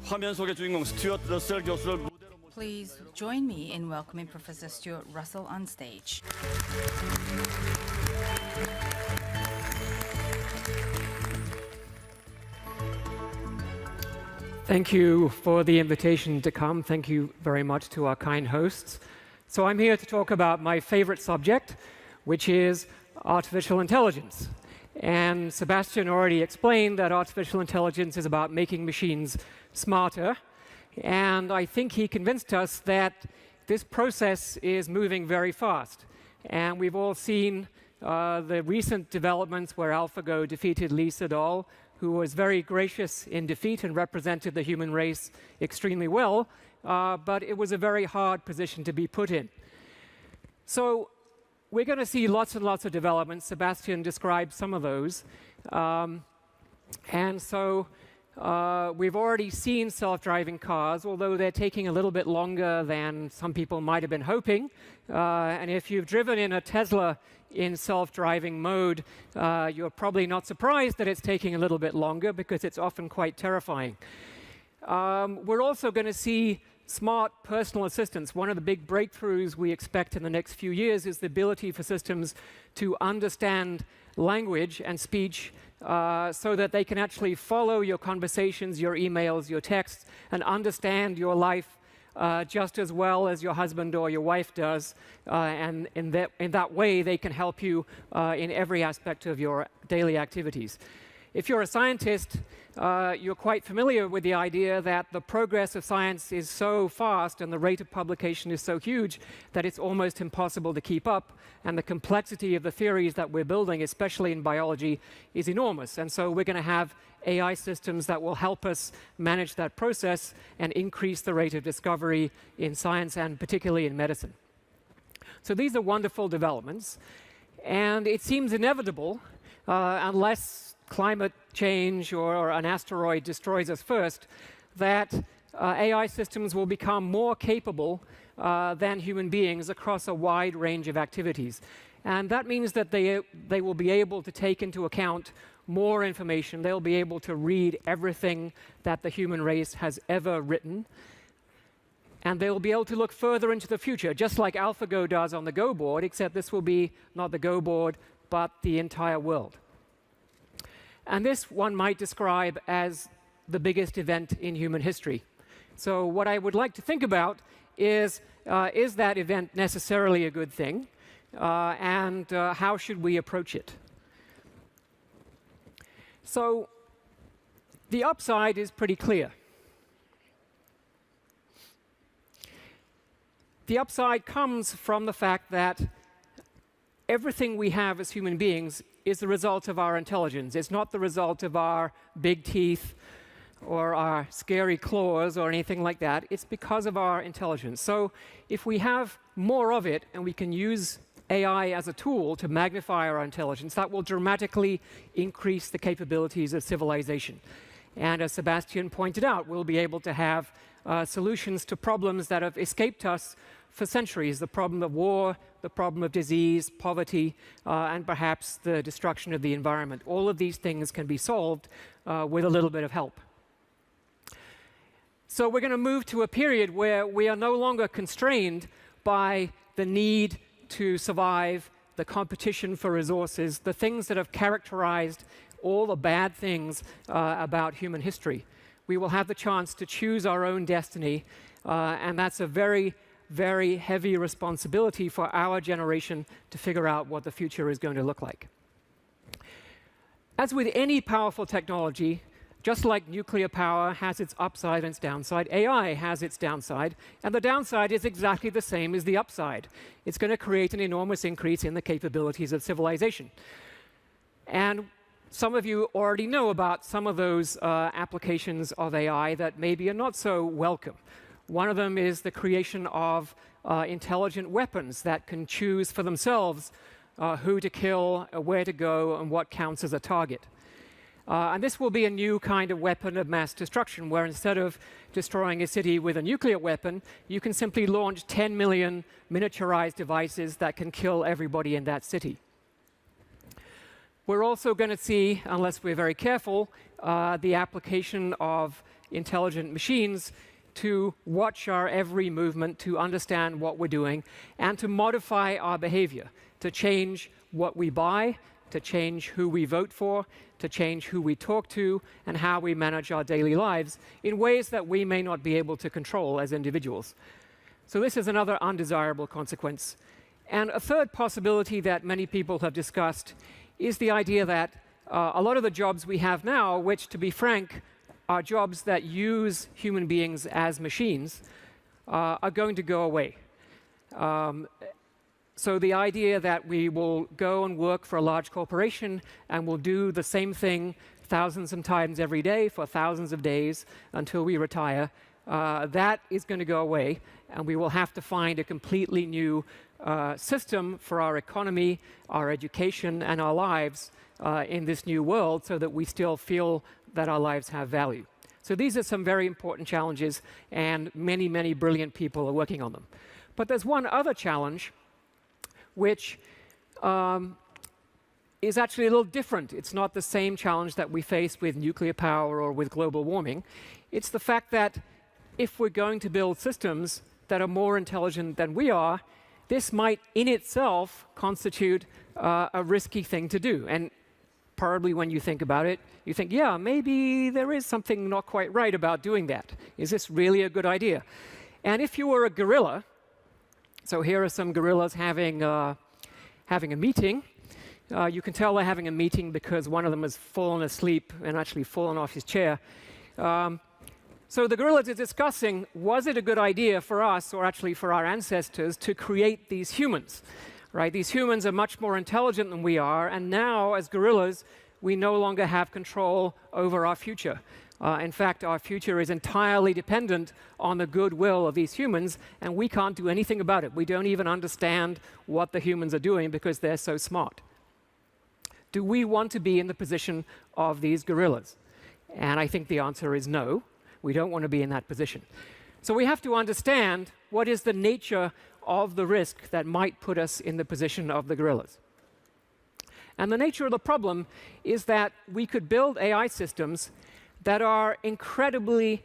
화면 속의 주인공 스튜어트 러셀 교수를 무대로 Please join me in welcoming Professor Stuart Russell on stage. Thank you for the invitation to come. Thank you very much to our kind hosts. So I'm here to talk about my favorite subject, which is artificial intelligence. And Sebastian already explained that artificial intelligence is about making machines smarter. And I think he convinced us that this process is moving very fast. And we've all seen the recent developments where AlphaGo defeated Lee Sedol, who was very gracious in defeat and represented the human race extremely well, but it was a very hard position to be put in. So we're going to see lots and lots of developments. Sebastian described some of those. And so we've already seen self-driving cars, although they're taking a little bit longer than some people might have been hoping. And if you've driven in a Tesla in self-driving mode, you're probably not surprised that it's taking a little bit longer because it's often quite terrifying. We're also going to see smart personal assistants. One of the big breakthroughs we expect in the next few years is the ability for systems to understand language and speech so that they can actually follow your conversations, your emails, your texts, and understand your life just as well as your husband or your wife does. And in that way, they can help you in every aspect of your daily activities. If you're a scientist, you're quite familiar with the idea that the progress of science is so fast and the rate of publication is so huge that it's almost impossible to keep up. And the complexity of the theories that we're building, especially in biology, is enormous. And so we're going to have AI systems that will help us manage that process and increase the rate of discovery in science and particularly in medicine. So these are wonderful developments. And it seems inevitable, unless climate change or an asteroid destroys us first, that AI systems will become more capable than human beings across a wide range of activities. And that means that they will be able to take into account more information. They'll be able to read everything that the human race has ever written. And they'll be able to look further into the future, just like AlphaGo does on the Go board, except this will be not the Go board, but the entire world. And this one might describe as the biggest event in human history. So what I would like to think about is that event necessarily a good thing? And how should we approach it? So the upside is pretty clear. The upside comes from the fact that everything we have as human beings is the result of our intelligence. It's not the result of our big teeth or our scary claws or anything like that. It's because of our intelligence. So if we have more of it and we can use AI as a tool to magnify our intelligence, that will dramatically increase the capabilities of civilization. And as Sebastian pointed out, we'll be able to have solutions to problems that have escaped us for centuries: the problem of war, the problem of disease, poverty, and perhaps the destruction of the environment. All of these things can be solved with a little bit of help. So we're going to move to a period where we are no longer constrained by the need to survive, the competition for resources, the things that have characterized all the bad things about human history. We will have the chance to choose our own destiny, and that's a very, very heavy responsibility for our generation to figure out what the future is going to look like. As with any powerful technology, just like nuclear power has its upside and its downside, AI has its downside, and the downside is exactly the same as the upside. It's going to create an enormous increase in the capabilities of civilization. And some of you already know about some of those applications of AI that maybe are not so welcome. One of them is the creation of intelligent weapons that can choose for themselves who to kill, where to go, and what counts as a target. And this will be a new kind of weapon of mass destruction, where instead of destroying a city with a nuclear weapon, you can simply launch 10 million miniaturized devices that can kill everybody in that city. We're also going to see, unless we're very careful, the application of intelligent machines to watch our every movement, to understand what we're doing, and to modify our behavior, to change what we buy, to change who we vote for, to change who we talk to, and how we manage our daily lives in ways that we may not be able to control as individuals. So this is another undesirable consequence. And a third possibility that many people have discussed is the idea that a lot of the jobs we have now, which, to be frank, are jobs that use human beings as machines, are going to go away. So the idea that we will go and work for a large corporation and will do the same thing thousands of times every day for thousands of days until we retire, that is going to go away, and we will have to find a completely new system for our economy, our education, and our lives in this new world so that we still feel that our lives have value. So these are some very important challenges, and many, many brilliant people are working on them. But there's one other challenge which is actually a little different. It's not the same challenge that we face with nuclear power or with global warming. It's the fact that if we're going to build systems that are more intelligent than we are, this might in itself constitute a risky thing to do. And probably when you think about it, you think, yeah, maybe there is something not quite right about doing that. Is this really a good idea? And if you were a gorilla, so here are some gorillas having a meeting. You can tell they're having a meeting because one of them has fallen asleep and actually fallen off his chair. So the gorillas are discussing, was it a good idea for us, or actually for our ancestors, to create these humans? Right? These humans are much more intelligent than we are, and now, as gorillas, we no longer have control over our future. In fact, our future is entirely dependent on the goodwill of these humans, and we can't do anything about it. We don't even understand what the humans are doing because they're so smart. Do we want to be in the position of these gorillas? And I think the answer is no. We don't want to be in that position. So we have to understand what is the nature of the risk that might put us in the position of the gorillas. And the nature of the problem is that we could build AI systems that are incredibly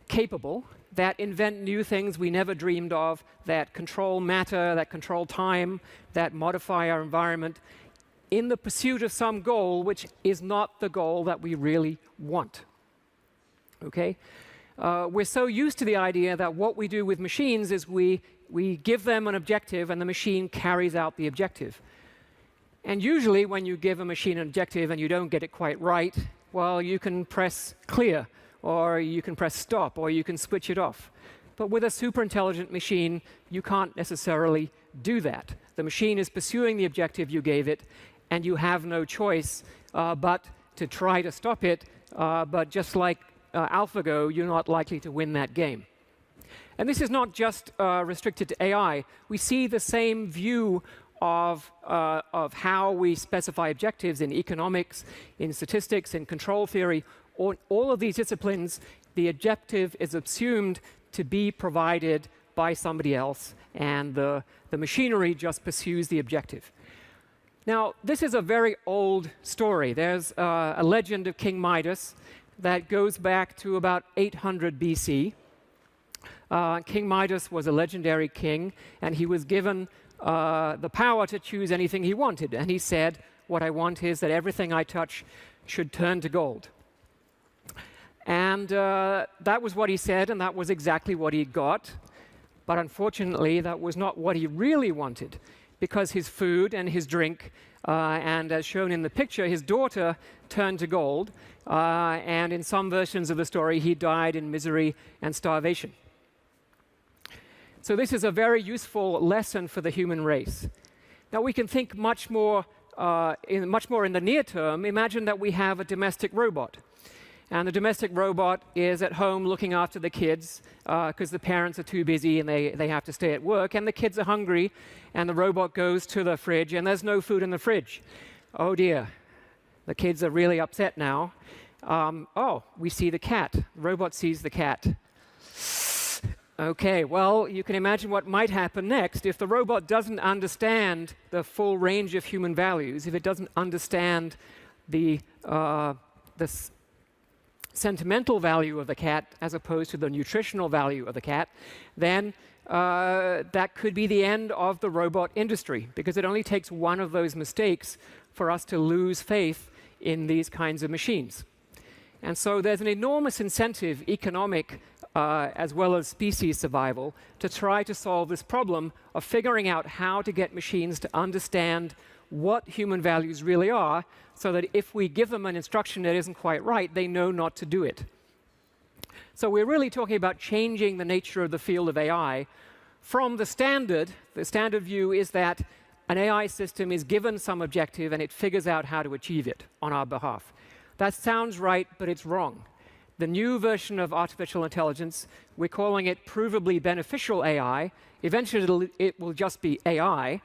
capable, that invent new things we never dreamed of, that control matter, that control time, that modify our environment in the pursuit of some goal which is not the goal that we really want. Okay? We're so used to the idea that what we do with machines is we give them an objective and the machine carries out the objective. And usually when you give a machine an objective and you don't get it quite right, well, you can press clear, or you can press stop, or you can switch it off. But with a superintelligent machine, you can't necessarily do that. The machine is pursuing the objective you gave it, and you have no choice but to try to stop it. But just like AlphaGo, you're not likely to win that game. And this is not just restricted to AI. We see the same view of how we specify objectives in economics, in statistics, in control theory. All of these disciplines, the objective is assumed to be provided by somebody else, and the machinery just pursues the objective. Now, this is a very old story. There's a legend of King Midas that goes back to about 800 BC. King Midas was a legendary king, and he was given the power to choose anything he wanted. And he said, what I want is that everything I touch should turn to gold. And that was what he said, and that was exactly what he got. But unfortunately, that was not what he really wanted, because his food and his drink, and as shown in the picture, his daughter turned to gold. And in some versions of the story, he died in misery and starvation. So this is a very useful lesson for the human race. Now we can think much more in the near term. Imagine that we have a domestic robot. And the domestic robot is at home looking after the kids because the parents are too busy and they have to stay at work, and the kids are hungry, and the robot goes to the fridge and there's no food in the fridge. Oh dear, the kids are really upset now. Oh, we see the cat. The robot sees the cat. Okay, well, you can imagine what might happen next if the robot doesn't understand the full range of human values, if it doesn't understand the sentimental value of the cat as opposed to the nutritional value of the cat, then that could be the end of the robot industry, because it only takes one of those mistakes for us to lose faith in these kinds of machines. And so there's an enormous incentive, economic as well as species survival, to try to solve this problem of figuring out how to get machines to understand what human values really are, so that if we give them an instruction that isn't quite right, they know not to do it. So we're really talking about changing the nature of the field of AI from the standard. The standard view is that an AI system is given some objective and it figures out how to achieve it on our behalf. That sounds right, but it's wrong. The new version of artificial intelligence, we're calling it provably beneficial AI. Eventually, it will just be AI,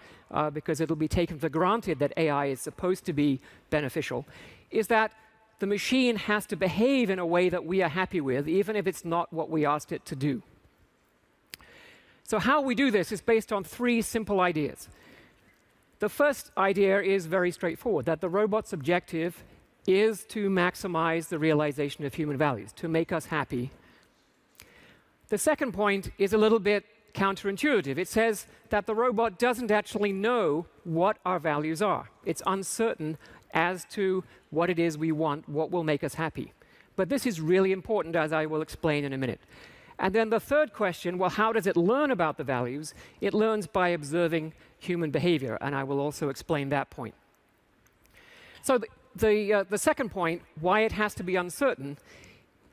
because it'll be taken for granted that AI is supposed to be beneficial, is that the machine has to behave in a way that we are happy with, even if it's not what we asked it to do. So how we do this is based on three simple ideas. The first idea is very straightforward, that the robot's objective is to maximize the realization of human values, to make us happy. The second point is a little bit counterintuitive. It says that the robot doesn't actually know what our values are. It's uncertain as to what it is we want, what will make us happy. But this is really important, as I will explain in a minute. And then the third question, well, how does it learn about the values? It learns by observing human behavior, and I will also explain that point. So the second point, why it has to be uncertain,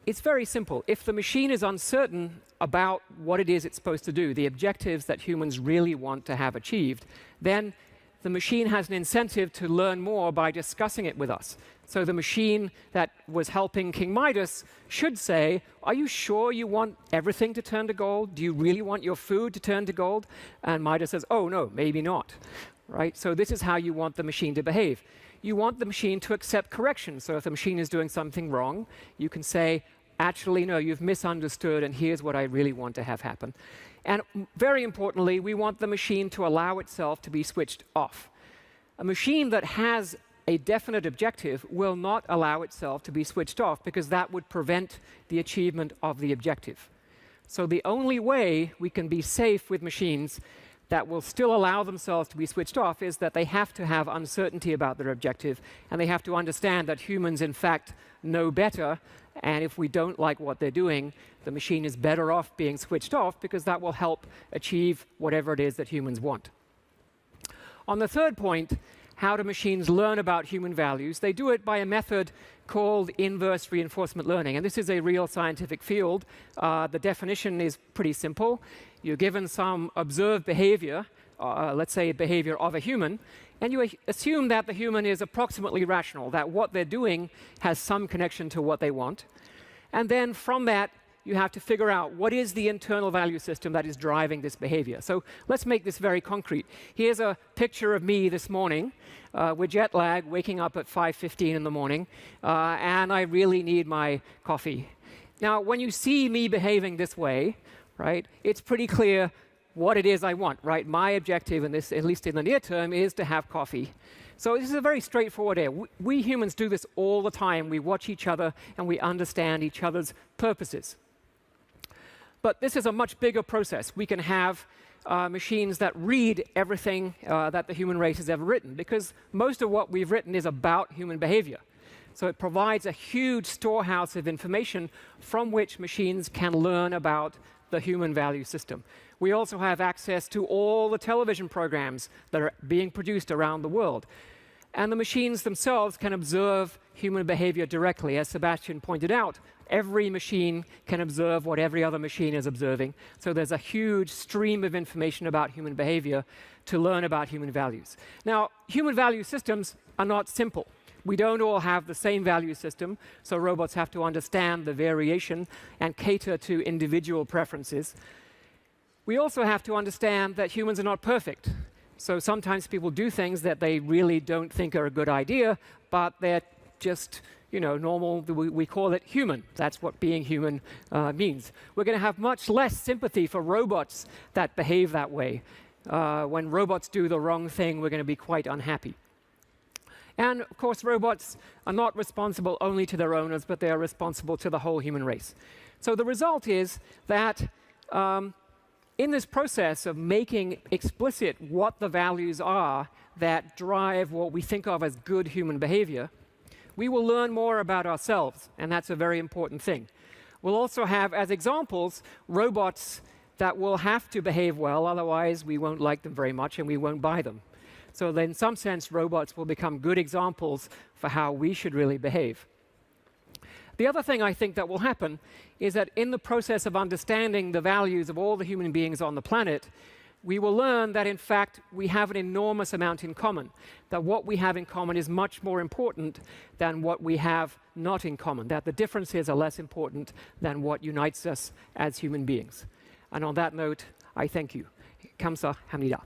it's very simple. If the machine is uncertain about what it is it's supposed to do, the objectives that humans really want to have achieved, then the machine has an incentive to learn more by discussing it with us. So the machine that was helping King Midas should say, are you sure you want everything to turn to gold? Do you really want your food to turn to gold? And Midas says, oh, no, maybe not. Right? So this is how you want the machine to behave. You want the machine to accept correction. So if the machine is doing something wrong, you can say, actually, no, you've misunderstood, and here's what I really want to have happen. And very importantly, we want the machine to allow itself to be switched off. A machine that has a definite objective will not allow itself to be switched off, because that would prevent the achievement of the objective. So the only way we can be safe with machines that will still allow themselves to be switched off is that they have to have uncertainty about their objective, and they have to understand that humans, in fact, know better, and if we don't like what they're doing, the machine is better off being switched off, because that will help achieve whatever it is that humans want. On the third point, how do machines learn about human values? They do it by a method called inverse reinforcement learning, and this is a real scientific field. The definition is pretty simple. You're given some observed behavior, let's say behavior of a human, and you assume that the human is approximately rational, that what they're doing has some connection to what they want. And then from that, you have to figure out what is the internal value system that is driving this behavior. So let's make this very concrete. Here's a picture of me this morning with jet lag, waking up at 5:15 in the morning, and I really need my coffee. Now, when you see me behaving this way, right, it's pretty clear what it is I want, right? My objective in this, at least in the near term, is to have coffee. So this is a very straightforward area. We humans do this all the time. We watch each other and we understand each other's purposes. But this is a much bigger process. We can have machines that read everything that the human race has ever written, because most of what we've written is about human behavior. So it provides a huge storehouse of information from which machines can learn about the human value system. We also have access to all the television programs that are being produced around the world. And the machines themselves can observe human behavior directly. As Sebastian pointed out, every machine can observe what every other machine is observing. So there's a huge stream of information about human behavior to learn about human values. Now, human value systems are not simple. We don't all have the same value system, so robots have to understand the variation and cater to individual preferences. We also have to understand that humans are not perfect. So sometimes people do things that they really don't think are a good idea, but they're just, normal. We call it human. That's what being human means. We're going to have much less sympathy for robots that behave that way. When robots do the wrong thing, we're going to be quite unhappy. And of course, robots are not responsible only to their owners, but they are responsible to the whole human race. So the result is that in this process of making explicit what the values are that drive what we think of as good human behavior, we will learn more about ourselves, and that's a very important thing. We'll also have, as examples, robots that will have to behave well, otherwise we won't like them very much and we won't buy them. So then, in some sense, robots will become good examples for how we should really behave. The other thing I think that will happen is that in the process of understanding the values of all the human beings on the planet, we will learn that, in fact, we have an enormous amount in common, that what we have in common is much more important than what we have not in common, that the differences are less important than what unites us as human beings. And on that note, I thank you. Kamsahamnida.